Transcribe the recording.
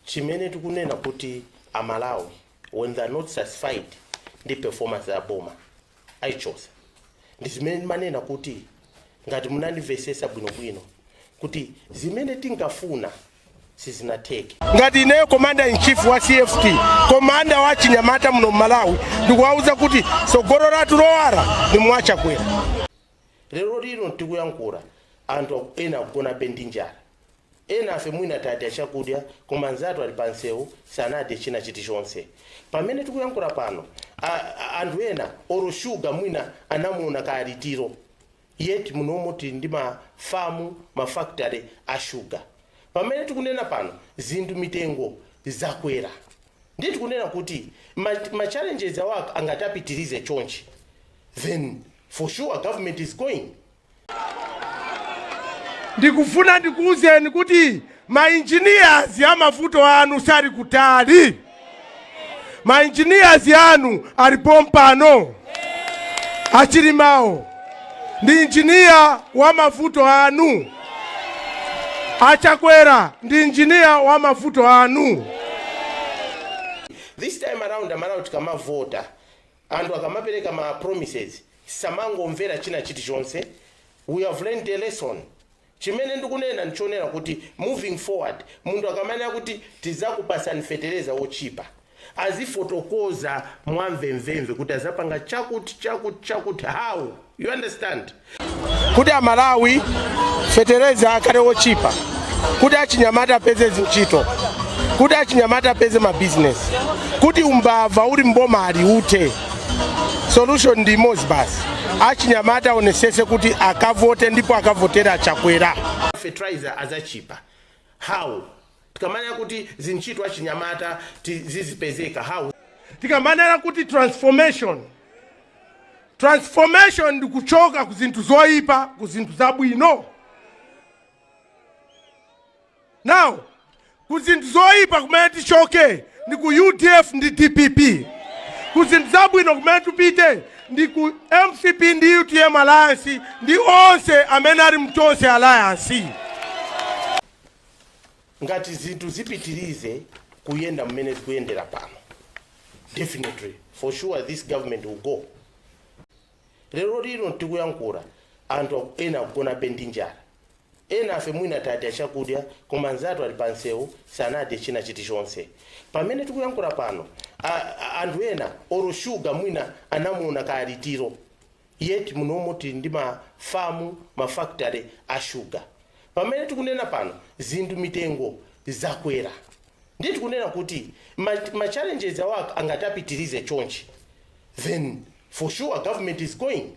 chimene tikunena kuti Amalawi when they are not satisfied ndi performance ya boma aichosa ndi zimene manena kuti ngati munandivesesa bwinobwino kuti zimene tinkafuna sizinatheke. Ngati ineyo commander in chief wa CFT, commander wa Chinyamata muno Malawi, ndikuwauza kuti sogolo latu lowara ni mwachakwera. Lero lino tikuyankhula anthu ena akugona pendi njala. Ena afe mwina tadya chakudya koma anzathu ali pansewu sanadye china chilichonse. Pamene tikuyankhula pano anthu ena oro sugar mwina anamuona kalitiro. Yet munomo tili ndi mafamu mafactory a sugar. Pamene tikunena pano zinthu mitengo zakwera. Ndiye tikunena kuti ma challenges awake angatapitirize chonchi. Then for sure government is going. Ndikufuna ndikuuzeni kuti ma engineers ya mavuto anu sali kutali. Ma engineers yanu ali pompano. Achilimao. Ndi engineer wa mavuto anu. Achakwera ndi engineer wa mavuto anu. This time around Amalawi tikama voter andu akamapereka ma promises samangomvera china chilichonse. We have learned a lesson. Chimene ndikunena ndichonera kuti moving forward mundu akamana kuti tizakupasani fertilizer ochipa azifotokoza mwamvemvemve kuti azapanga chakuti how you understand kuti Amalawi fertilizer akale ochipa kuti Achinyamata apeze zinchito kuti Achinyamata apeze ma business kuti umbava uli mboma ali ute solution ndi mozi basi Achinyamata onesese kuti akavote ndipo akavotera achakwera fertilizer azachipa how tikamanya kuti zinchito Achinyamata zizipezeka how tikamanera kuti transformation ndi kuchoka ku zinthu zoyipa ku zinthu zabwino. Now ku zinthu zoyipa kumene tichoke ndi ku UDF ndi DPP. Ku zinthu zabwino kumene tupite ndi ku MCP ndi UTM Alliance ndi onse amene ali mtonse alliance. Ngati zinthu zipitirize kuyenda mmene zikuyendera pano, definitely for sure this government will go. Lero lino tikuyankhula anthu ena akugona pendi njala. Ena afe mwina tadya chakudya koma anzathu ali pansewu sanadye china chilichonse. Pamene tikuyankhula pano anthu ena oro sugar mwina anamuona kalitiro. Yet munomo tili ndi mafamu mafactory a sugar. Pamene tikunena pano zinthu mitengo zakwera. Ndiye tikunena kuti ma challenges awake angatapitirize chonchi. Then for sure government is going.